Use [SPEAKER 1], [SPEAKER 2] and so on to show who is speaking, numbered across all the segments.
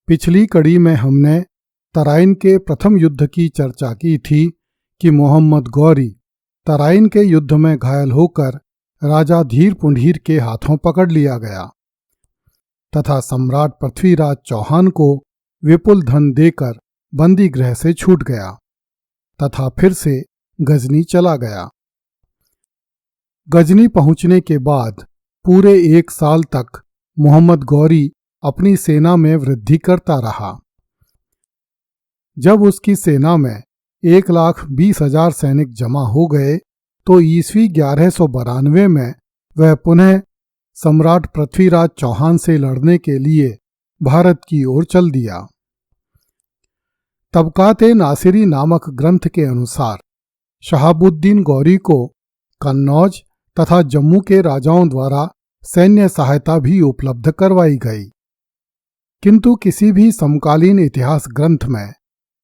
[SPEAKER 1] पिछली कड़ी में हमने तराइन के प्रथम युद्ध की चर्चा की थी कि मोहम्मद गौरी तराइन के युद्ध में घायल होकर राजा धीर पुंढीर के हाथों पकड़ लिया गया तथा सम्राट पृथ्वीराज चौहान को विपुल धन देकर बंदी गृह से छूट गया तथा फिर से गजनी चला गया। गजनी पहुंचने के बाद पूरे 1 साल तक मोहम्मद गौरी अपनी सेना में वृद्धि करता रहा। जब उसकी सेना में 1,20,000 सैनिक जमा हो गए तो ईस्वी 1192 में वह पुनः सम्राट पृथ्वीराज चौहान से लड़ने के लिए भारत की ओर चल दिया। तबकाते नासिरी नामक ग्रंथ के अनुसार शहाबुद्दीन गौरी को कन्नौज तथा जम्मू के राजाओं द्वारा सैन्य सहायता भी उपलब्ध करवाई गई, किंतु किसी भी समकालीन इतिहास ग्रंथ में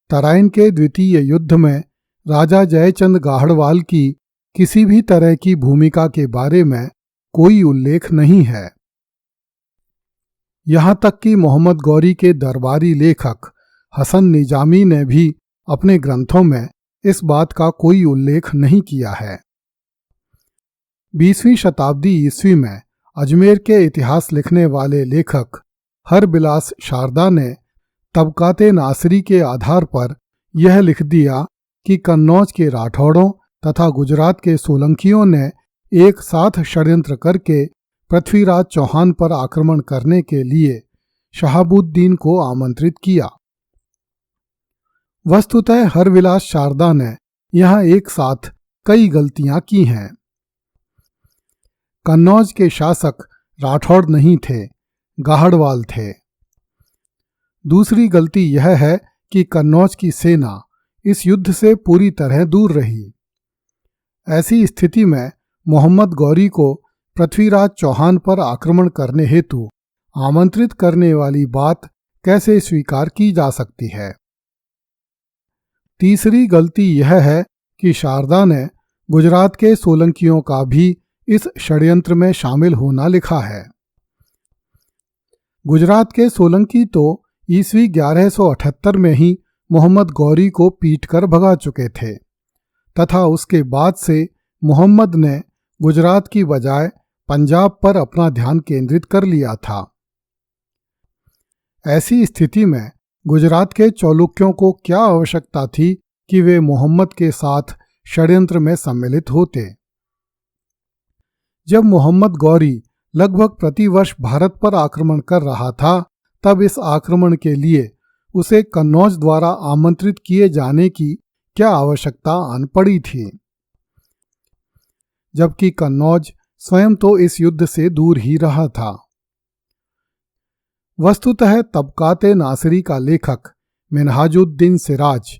[SPEAKER 1] तराइन के द्वितीय युद्ध में राजा जयचंद गाहड़वाल की किसी भी तरह की भूमिका के बारे में कोई उल्लेख नहीं है। यहाँ तक कि मोहम्मद गौरी के दरबारी लेखक हसन निजामी ने भी अपने ग्रंथों में इस बात का कोई उल्लेख नहीं किया है। 20वीं शताब्दी ईस्वी में अजमेर के इतिहास लिखने वाले लेखक हरबिलास शारदा ने तबकाते नासिरी के आधार पर यह लिख दिया कि कन्नौज के राठौड़ों तथा गुजरात के सोलंकियों ने एक साथ षड्यंत्र करके पृथ्वीराज चौहान पर आक्रमण करने के लिए शहाबुद्दीन को आमंत्रित किया। वस्तुतः हरविलास शारदा ने यहाँ एक साथ कई गलतियां की हैं। कन्नौज के शासक राठौड़ नहीं थे, गाहड़वाल थे। दूसरी गलती यह है कि कन्नौज की सेना इस युद्ध से पूरी तरह दूर रही। ऐसी स्थिति में मोहम्मद गौरी को पृथ्वीराज चौहान पर आक्रमण करने हेतु आमंत्रित करने वाली बात कैसे स्वीकार की जा सकती है। तीसरी गलती यह है कि शारदा ने गुजरात के सोलंकियों का भी इस षड्यंत्र में शामिल होना लिखा है। गुजरात के सोलंकी तो ईस्वी 1178 में ही मोहम्मद गौरी को पीटकर भगा चुके थे तथा उसके बाद से मोहम्मद ने गुजरात की बजाय पंजाब पर अपना ध्यान केंद्रित कर लिया था। ऐसी स्थिति में गुजरात के चालुक्यों को क्या आवश्यकता थी कि वे मोहम्मद के साथ षड्यंत्र में सम्मिलित होते। जब मोहम्मद गौरी लगभग प्रतिवर्ष भारत पर आक्रमण कर रहा था, तब इस आक्रमण के लिए उसे कन्नौज द्वारा आमंत्रित किए जाने की क्या आवश्यकता आन पड़ी थी, जबकि कन्नौज स्वयं तो इस युद्ध से दूर ही रहा था। वस्तुतः तबकाते नासिरी का लेखक मिन्हाजुद्दीन सिराज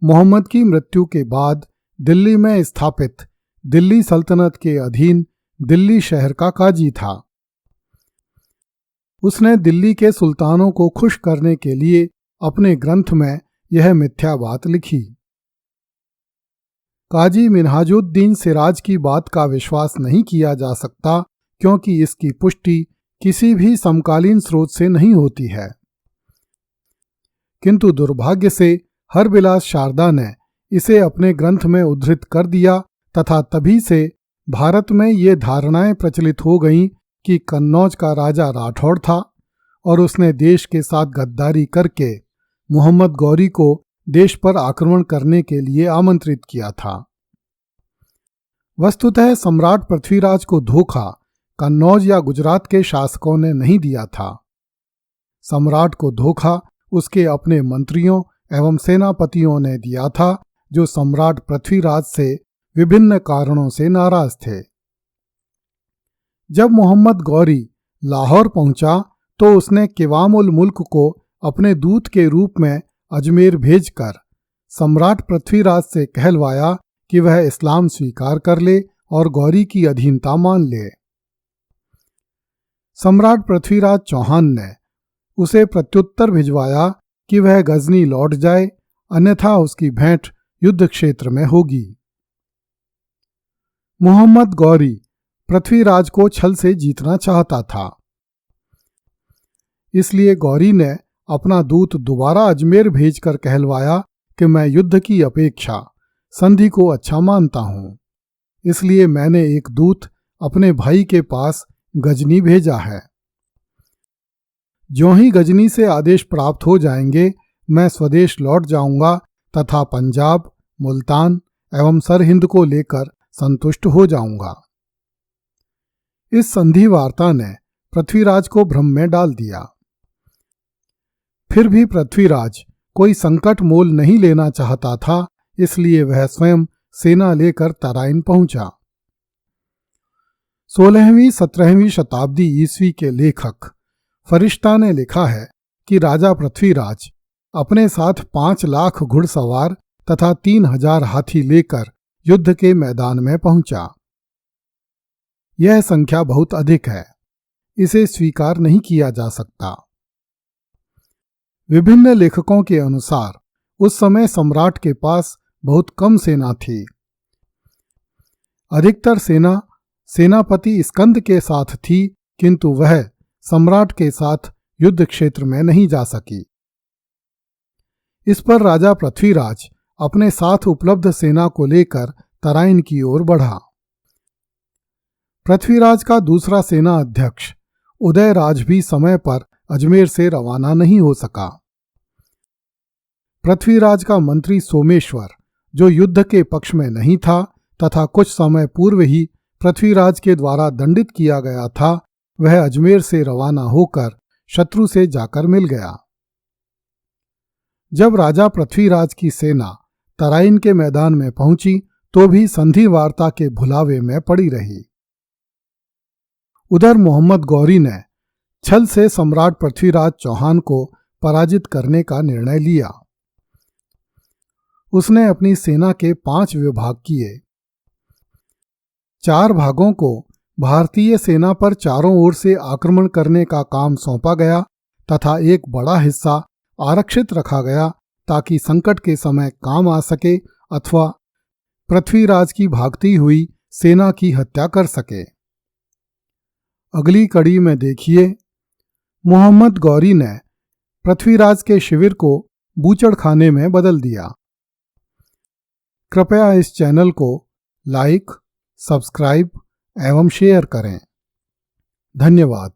[SPEAKER 1] मोहम्मद की मृत्यु के बाद दिल्ली में स्थापित दिल्ली सल्तनत के अधीन दिल्ली शहर का काजी था। उसने दिल्ली के सुल्तानों को खुश करने के लिए अपने ग्रंथ में यह मिथ्या बात लिखी। काजी मिन्हाजुद्दीन सिराज की बात का विश्वास नहीं किया जा सकता, क्योंकि इसकी पुष्टि किसी भी समकालीन स्रोत से नहीं होती है। किंतु दुर्भाग्य से हरबिलास शारदा ने इसे अपने ग्रंथ में उद्धृत कर दिया तथा तभी से भारत में ये धारणाएं प्रचलित हो गईं कि कन्नौज का राजा राठौड़ था और उसने देश के साथ गद्दारी करके मोहम्मद गौरी को देश पर आक्रमण करने के लिए आमंत्रित किया था। वस्तुतः सम्राट पृथ्वीराज को धोखा कन्नौज या गुजरात के शासकों ने नहीं दिया था। सम्राट को धोखा उसके अपने मंत्रियों एवं सेनापतियों ने दिया था, जो सम्राट पृथ्वीराज से विभिन्न कारणों से नाराज थे। जब मोहम्मद गौरी लाहौर पहुंचा तो उसने किवामुल मुल्क को अपने दूत के रूप में अजमेर भेजकर सम्राट पृथ्वीराज से कहलवाया कि वह इस्लाम स्वीकार कर ले और गौरी की अधीनता मान ले। सम्राट पृथ्वीराज चौहान ने उसे प्रत्युत्तर भिजवाया कि वह गजनी लौट जाए, अन्यथा उसकी भेंट युद्ध क्षेत्र में होगी। मोहम्मद गौरी पृथ्वीराज को छल से जीतना चाहता था, इसलिए गौरी ने अपना दूत दोबारा अजमेर भेजकर कहलवाया कि मैं युद्ध की अपेक्षा संधि को अच्छा मानता हूं, इसलिए मैंने एक दूत अपने भाई के पास गजनी भेजा है। ज्यों ही गजनी से आदेश प्राप्त हो जाएंगे मैं स्वदेश लौट जाऊंगा तथा पंजाब, मुल्तान एवं सरहिंद को लेकर संतुष्ट हो जाऊंगा। इस संधि वार्ता ने पृथ्वीराज को भ्रम में डाल दिया। फिर भी पृथ्वीराज कोई संकट मोल नहीं लेना चाहता था, इसलिए वह स्वयं सेना लेकर तराइन पहुंचा। 16वीं-17वीं शताब्दी ईस्वी के लेखक फरिश्ता ने लिखा है कि राजा पृथ्वीराज अपने साथ 5 लाख घुड़सवार तथा 3000 हाथी लेकर युद्ध के मैदान में पहुंचा। यह संख्या बहुत अधिक है, इसे स्वीकार नहीं किया जा सकता। विभिन्न लेखकों के अनुसार उस समय सम्राट के पास बहुत कम सेना थी। अधिकतर सेना सेनापति स्कंद के साथ थी, किंतु वह सम्राट के साथ युद्ध क्षेत्र में नहीं जा सकी। इस पर राजा पृथ्वीराज अपने साथ उपलब्ध सेना को लेकर तराइन की ओर बढ़ा। पृथ्वीराज का दूसरा सेना अध्यक्ष उदयराज भी समय पर अजमेर से रवाना नहीं हो सका। पृथ्वीराज का मंत्री सोमेश्वर, जो युद्ध के पक्ष में नहीं था तथा कुछ समय पूर्व ही पृथ्वीराज के द्वारा दंडित किया गया था, वह अजमेर से रवाना होकर शत्रु से जाकर मिल गया। जब राजा पृथ्वीराज की सेना तराइन के मैदान में पहुंची तो भी संधि वार्ता के भुलावे में पड़ी रही। उधर मोहम्मद गौरी ने छल से सम्राट पृथ्वीराज चौहान को पराजित करने का निर्णय लिया। उसने अपनी सेना के 5 विभाग किए। 4 भागों को भारतीय सेना पर चारों ओर से आक्रमण करने का काम सौंपा गया तथा एक बड़ा हिस्सा आरक्षित रखा गया ताकि संकट के समय काम आ सके अथवा पृथ्वीराज की भागती हुई सेना की हत्या कर सके। अगली कड़ी में देखिए, मोहम्मद गौरी ने पृथ्वीराज के शिविर को बूचड़खाने में बदल दिया। कृपया इस चैनल को लाइक, सब्सक्राइब एवं शेयर करें। धन्यवाद।